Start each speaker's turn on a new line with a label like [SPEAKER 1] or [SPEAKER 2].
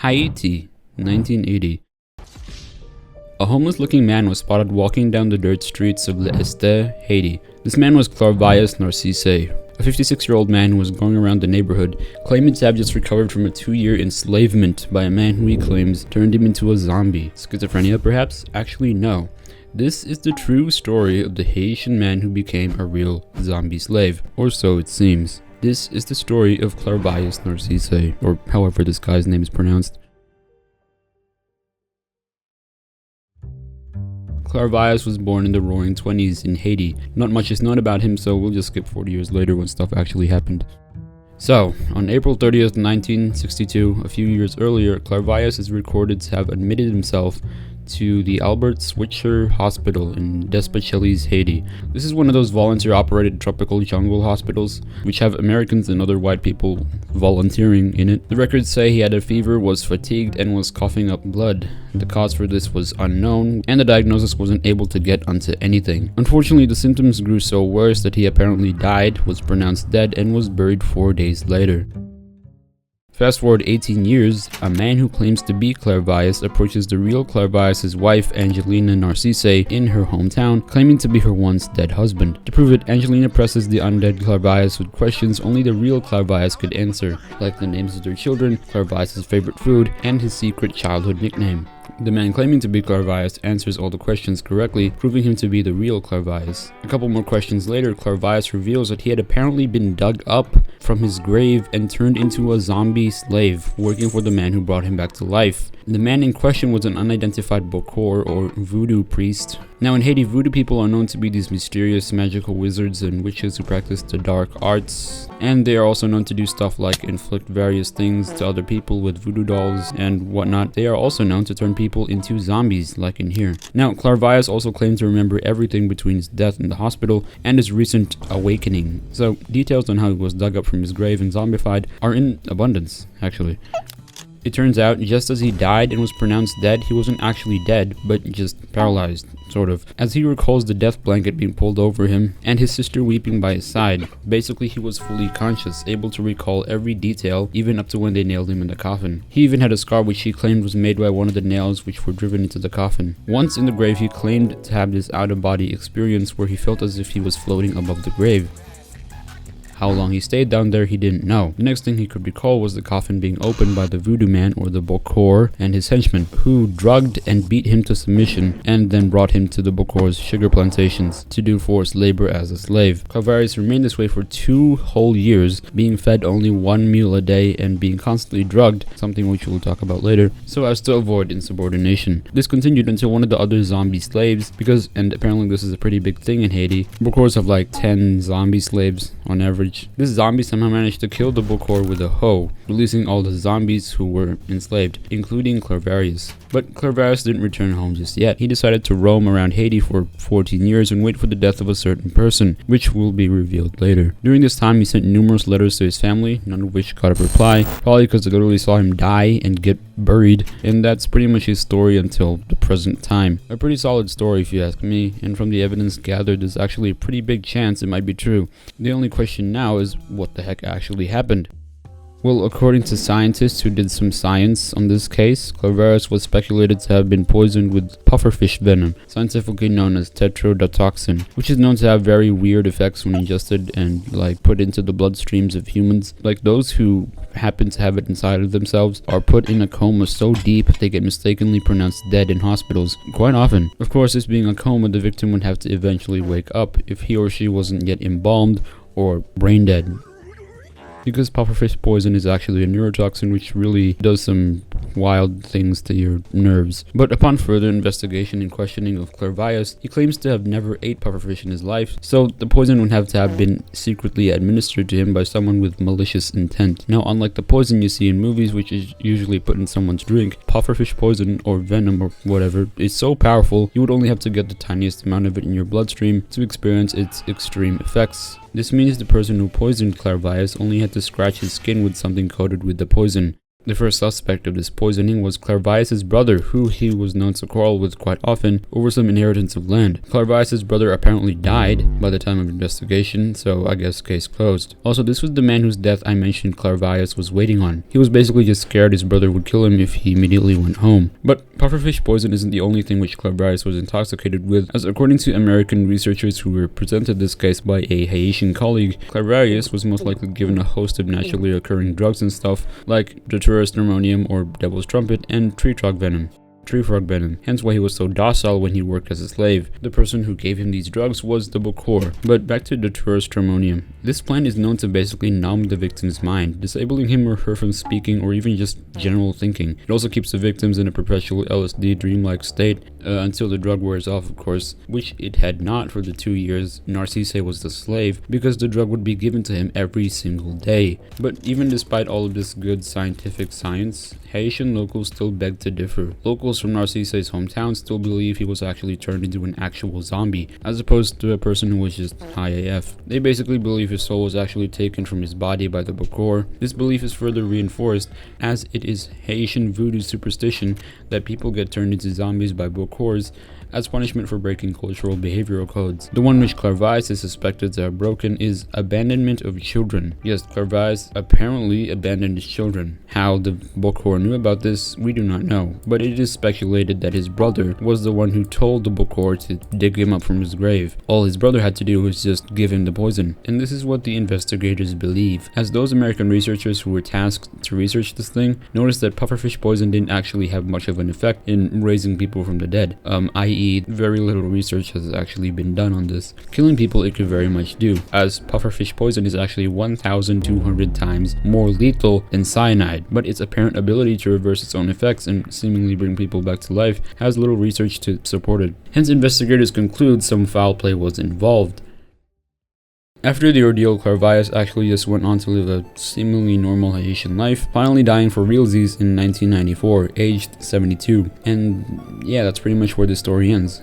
[SPEAKER 1] Haiti, 1980. A homeless-looking man was spotted walking down the dirt streets of l'Este, Haiti. This man was Clairvius Narcisse, a 56-year-old man who was going around the neighborhood, claiming to have just recovered from a 2-year enslavement by a man who he claims turned him into a zombie. Schizophrenia, perhaps? Actually, no. This is the true story of the Haitian man who became a real zombie slave, or so it seems. This is the story of Clairvius Narcisse, or however this guy's name is pronounced. Clairvius was born in the roaring 20s in Haiti. Not much is known about him, so we'll just skip 40 years later when stuff actually happened. So, on April 30th, 1962, a few years earlier, Clairvius is recorded to have admitted himself to the Albert Switzer Hospital in Despachelis, Haiti. This is one of those volunteer-operated tropical jungle hospitals, which have Americans and other white people volunteering in it. The records say he had a fever, was fatigued, and was coughing up blood. The cause for this was unknown, and the diagnosis wasn't able to get onto anything. Unfortunately, the symptoms grew so worse that he apparently died, was pronounced dead, and was buried 4 days later. Fast forward 18 years, a man who claims to be Clairvius approaches the real Clairvius' wife, Angelina Narcisse, in her hometown, claiming to be her once dead husband. To prove it, Angelina presses the undead Clairvius with questions only the real Clairvius could answer, like the names of their children, Clairvius' favorite food, and his secret childhood nickname. The man claiming to be Clairvius answers all the questions correctly, proving him to be the real Clairvius. A couple more questions later, Clairvius reveals that he had apparently been dug up from his grave and turned into a zombie slave, working for the man who brought him back to life. The man in question was an unidentified Bokor, or voodoo priest. Now in Haiti, voodoo people are known to be these mysterious magical wizards and witches who practice the dark arts, and they are also known to do stuff like inflict various things to other people with voodoo dolls and whatnot. They are also known to turn people into zombies, like in here. Now, Clairvius also claimed to remember everything between his death in the hospital and his recent awakening. So, details on how he was dug up from his grave and zombified are in abundance, actually. It turns out, just as he died and was pronounced dead, he wasn't actually dead, but just paralyzed, sort of, as he recalls the death blanket being pulled over him and his sister weeping by his side. Basically, he was fully conscious, able to recall every detail, even up to when they nailed him in the coffin. He even had a scar which he claimed was made by one of the nails which were driven into the coffin. Once in the grave, he claimed to have this out-of-body experience where he felt as if he was floating above the grave. How long he stayed down there, he didn't know. The next thing he could recall was the coffin being opened by the voodoo man, or the Bokor, and his henchmen, who drugged and beat him to submission and then brought him to the Bokor's sugar plantations to do forced labor as a slave. Clairvius remained this way for 2 whole years, being fed only 1 meal a day and being constantly drugged, something which we'll talk about later, so as to avoid insubordination. This continued until one of the other zombie slaves, and apparently this is a pretty big thing in Haiti. Bokors have like 10 zombie slaves on average. This zombie somehow managed to kill the Bokor with a hoe, releasing all the zombies who were enslaved, including Clairvius. But Clairvius didn't return home just yet. He decided to roam around Haiti for 14 years and wait for the death of a certain person, which will be revealed later. During this time, he sent numerous letters to his family, none of which got a reply, probably because they literally saw him die and get buried, and that's pretty much his story until the present time. A pretty solid story if you ask me, and from the evidence gathered, there's actually a pretty big chance it might be true. The only question now is what the heck actually happened. Well, according to scientists who did some science on this case, Clairvius was speculated to have been poisoned with pufferfish venom, scientifically known as tetrodotoxin, which is known to have very weird effects when ingested and put into the bloodstreams of humans. Like those who happen to have it inside of themselves are put in a coma so deep they get mistakenly pronounced dead in hospitals quite often. Of course, this being a coma, the victim would have to eventually wake up if he or she wasn't yet embalmed or brain dead. Because pufferfish poison is actually a neurotoxin which really does some wild things to your nerves. But upon further investigation and questioning of Clairvius, he claims to have never ate pufferfish in his life, so the poison would have to have been secretly administered to him by someone with malicious intent. Now, unlike the poison you see in movies, which is usually put in someone's drink, pufferfish poison, or venom or whatever, is so powerful you would only have to get the tiniest amount of it in your bloodstream to experience its extreme effects. This means the person who poisoned Clairvius only had to scratch his skin with something coated with the poison. The first suspect of this poisoning was Clairvius' brother, who he was known to quarrel with quite often over some inheritance of land. Clairvius' brother apparently died by the time of investigation, so I guess case closed. Also, this was the man whose death I mentioned Clairvius was waiting on. He was basically just scared his brother would kill him if he immediately went home. But pufferfish poison isn't the only thing which Clairvius was intoxicated with, as according to American researchers who were presented this case by a Haitian colleague, Clairvius was most likely given a host of naturally occurring drugs and stuff like Deuterostermonium or devil's trumpet and tree frog venom, hence why he was so docile when he worked as a slave. The person who gave him these drugs was the Bokor. But back to Deuterostermonium. This plant is known to basically numb the victim's mind, disabling him or her from speaking or even just general thinking. It also keeps the victims in a perpetual LSD dreamlike state until the drug wears off, of course, which it had not for the 2 years Narcisse was the slave, because the drug would be given to him every single day. But even despite all of this good scientific science, Haitian locals still beg to differ. Locals from Narcisse's hometown still believe he was actually turned into an actual zombie, as opposed to a person who was just high AF. They basically believe his soul was actually taken from his body by the Bokor. This belief is further reinforced, as it is Haitian voodoo superstition that people get turned into zombies by Bokors as punishment for breaking cultural behavioral codes. The one which Clairvius is suspected to have broken is abandonment of children. Yes, Clairvius apparently abandoned his children. How the Bokor knew about this, we do not know, but it is speculated that his brother was the one who told the Bokor to dig him up from his grave. All his brother had to do was just give him the poison, and this is what the investigators believe, as those American researchers who were tasked to research this thing noticed that pufferfish poison didn't actually have much of an effect in raising people from the dead, i.e. very little research has actually been done on this. Killing people it could very much do, as pufferfish poison is actually 1,200 times more lethal than cyanide, but its apparent ability to reverse its own effects and seemingly bring people back to life has little research to support it. Hence, investigators conclude some foul play was involved. After the ordeal, Clairvius actually just went on to live a seemingly normal Haitian life, finally dying for realsies in 1994, aged 72. And yeah, that's pretty much where the story ends.